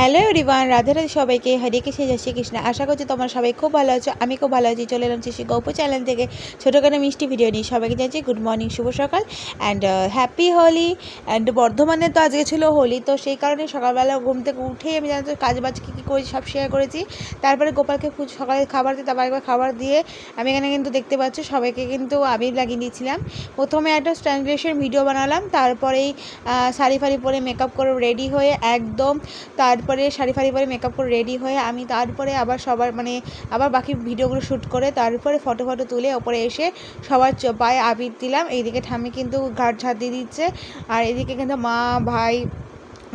Hello everyone, Radhe Radhe সবাইকে। হরে কৃষ্ণ, জয় শ্রীকৃষ্ণ। আশা করছি তোমরা সবাই খুব ভালো আছো। আমি খুব ভালো আছি। চলে এলাম শ্রী গল্প চ্যানেল থেকে ছোটোখাটো মিষ্টি ভিডিও নিয়ে। সবাইকে জানাচ্ছি গুড মর্নিং, শুভ সকাল অ্যান্ড হ্যাপি হোলি। অ্যান্ড বর্ধমানে তো আজকে ছিল হোলি, তো সেই কারণে সকালবেলা ঘুম থেকে উঠেই আমি জানতো কাজ বাজ কী কী করেছি সব শেয়ার করেছি। তারপরে গোপালকে সকালে খাবার দিই, তারপর একবার খাবার দিয়ে আমি এখানে কিন্তু দেখতে পাচ্ছি সবাইকে কিন্তু আবির লাগিয়ে দিয়েছিলাম। প্রথমে একটা স্ট্যান্ডলেসের ভিডিও বানালাম, তারপরেই শাড়ি ফাড়ি পরে মেকআপ করে রেডি হয়ে একদম, তারপরে শাড়ি ফাড়ি পরে মেকআপ করে রেডি হয়ে আমি তারপরে আবার সবার আবার বাকি ভিডিওগুলো শ্যুট করে তারপরে ফটো তুলে ওপরে এসে সবার পায়ে আবির দিলাম। এইদিকে ঠাম্মি কিন্তু ঘাট ঝাড় দিয়ে দিচ্ছে, আর এদিকে কিন্তু মা ভাই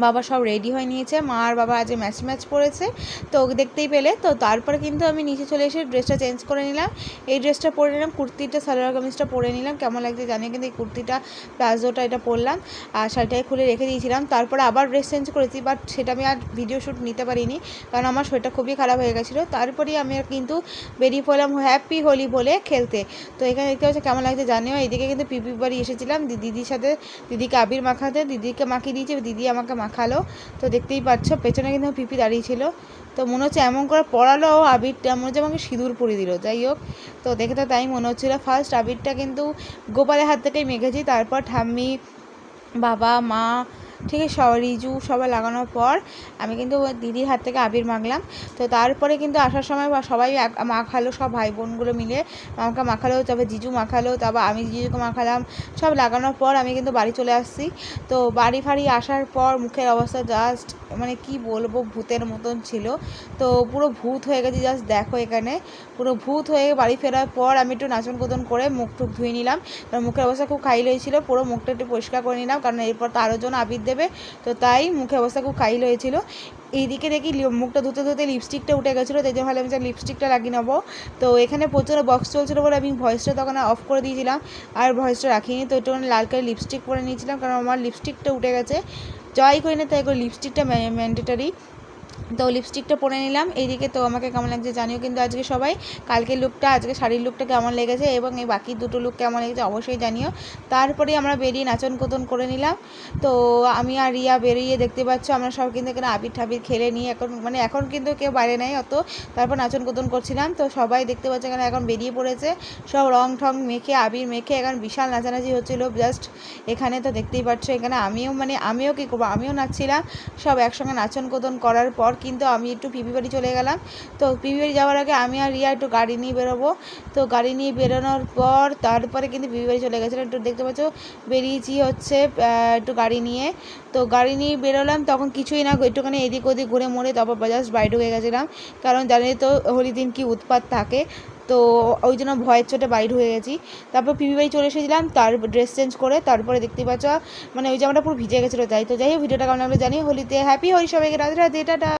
বাবা সব রেডি হয়ে নিয়েছে। মা আর বাবা আজ ম্যাচ পরেছে, তো দেখতেই পেলে। তো তারপরে কিন্তু আমি নিচে চলে এসে ড্রেসটা চেঞ্জ করে নিলাম। এই ড্রেসটা পরে নিলাম, কুর্তিটা সালোয়ার কামিজটা পরে নিলাম। কেমন লাগছে জানি, কিন্তু এই কুর্তিটা প্লাজোটা এটা পরলাম আর শাড়িটাকে খুলে রেখে দিয়েছিলাম। তারপরে আবার ড্রেস চেঞ্জ করেছি, বাট সেটা আমি আর ভিডিও শ্যুট নিতে পারিনি, কারণ আমার শরীরটা খুবই খারাপ হয়ে গেছিলো। তারপরেই আমি কিন্তু বেরিয়ে পড়লাম হ্যাপি হোলি বলে খেলতে। তো এখানে দেখতে পাচ্ছি কেমন লাগছে জানিও। এইদিকে কিন্তু পিপি বাড়ি এসেছিলাম দিদির সাথে, দিদিকে আবির মাখাতে। দিদিকে মাখিয়ে দিয়েছে, দিদি আমাকে মাখালো। তো দেখতেই পাচ্ছ পেছনে কিন্তু পিপি দাঁড়িয়ে ছিল। তো মনে হচ্ছে এমন করে পড়ালো আবিরটা, মনে হচ্ছে আমাকে সিঁদুর পরিয়ে দিল। যাই হোক, তো দেখে তো তাই মনে হচ্ছিলো। ফার্স্ট আবিরটা কিন্তু গোপালের হাত থেকেই মেখেছি, তারপর ঠাম্মি বাবা মা ঠিক আছে রিজু সবাই লাগানোর পর আমি কিন্তু দিদির হাত থেকে আবির মাখলাম। তো তারপরে কিন্তু আসার সময় সবাই মাখালো, সব ভাই বোনগুলো মিলে আমাকে মাখালো, তারপর জিজু মাখালো, তারপর আমি জিজুকে মাখালাম। সব লাগানোর পর আমি কিন্তু বাড়ি চলে আসছি। তো বাড়ি ফাড়ি আসার পর মুখের অবস্থা জাস্ট কি বলবো, ভূতের মতন ছিল। তো পুরো ভূত হয়ে গেছি, জাস্ট দেখো এখানে পুরো ভূত হয়ে বাড়ি ফেরার পর আমি একটু নাচন কোদন করে মুখ টুক ধুয়ে নিলাম, কারণ মুখের অবস্থা খুব খাইল হয়েছিল। পুরো মুখটা একটু পরিষ্কার করে নিলাম, কারণ এরপর তো আরও জন আবির দেবে, তো তাই মুখের অবস্থা খুব খাইল হয়েছিল। এইদিকে দেখি মুখটা ধুতে লিপস্টিকটা উঠে গেছিলো, তাই জন্য ভালো আমি লিপস্টিকটা লাগিয়ে নেবো। তো এখানে প্রচুর বক্স চলছিলো বলে আমি ভয়েসটা তখন অফ করে দিয়েছিলাম, আর ভয়েসটা রাখিনি। তো একটুখানি লাল কালার লিপস্টিক পরে নিয়েছিলাম, কারণ আমার লিপস্টিকটা উঠে গেছে। যাই করি না তাই করে লিপস্টিকটা ম্যান্ডেটারি। তো লিপস্টিকটা পরে নিলাম। এইদিকে তো আমাকে কেমন লাগছে জানিও কিন্তু আজকে সবাই। কালকের লুকটা, আজকে শাড়ির লুকটা কেমন লেগেছে এবং এই বাকি দুটো লুক কেমন লেগেছে অবশ্যই জানিও। তারপরে আমরা বেরিয়ে নাচন কোদন করে নিলাম। তো আমি আর রিয়া বেরিয়ে দেখতে পাচ্ছ আমরা সব কিন্তু এখানে আবির ঠাবির খেলে নিয়ে এখন এখন কিন্তু কেউ বাইরে নেই অত। তারপর নাচন কোদন করছিলাম, তো সবাই দেখতে পাচ্ছ এখানে এখন বেরিয়ে পড়েছে সব রং ঠং মেখে আবির মেখে। এখন বিশাল নাচানাচি হচ্ছিলো জাস্ট এখানে। তো দেখতেই পাচ্ছ এখানে আমিও কী করবো, আমিও নাচছিলাম। সব একসঙ্গে নাচন কোদন করার পর কিন্তু আমি একটু পিপি বাড়ি চলে গেলাম। তো পিপি বাড়ি যাওয়ার আগে আমি আর রিয়া একটু গাড়ি নিয়ে বেরোবো। তো গাড়ি নিয়ে বেরোনোর পর তারপরে কিন্তু পিপি বাড়ি চলে গেছিলাম। একটু দেখতে পাচ্ছ বেরিয়েছি হচ্ছে একটু গাড়ি নিয়ে। তো গাড়ি নিয়ে বেরোলাম, তখন কিছুই না, একটুখানি এদিক ওদিক ঘুরে মোড়ে তারপর জাস্ট বাড়ি ঢুকে গেছিলাম, কারণ জানি তো হোলির দিন কি উৎপাত থাকে। তো ওই জন্য ভয়ের চোটে বাড়ি ঢুকে গেছি। তারপর পিপি বাড়ি চলে এসেছিলাম, তার ড্রেস চেঞ্জ করে তারপরে দেখতেই পাচ্ছ ওই জামাটা পুরো ভিজে গেছিলো। তাই তো যাই হোক, ভিডিওটা কেমন লাগলো জানি। হোলিতে হ্যাপি হোলি সবাইকে, রাধে রাধে, টাটা।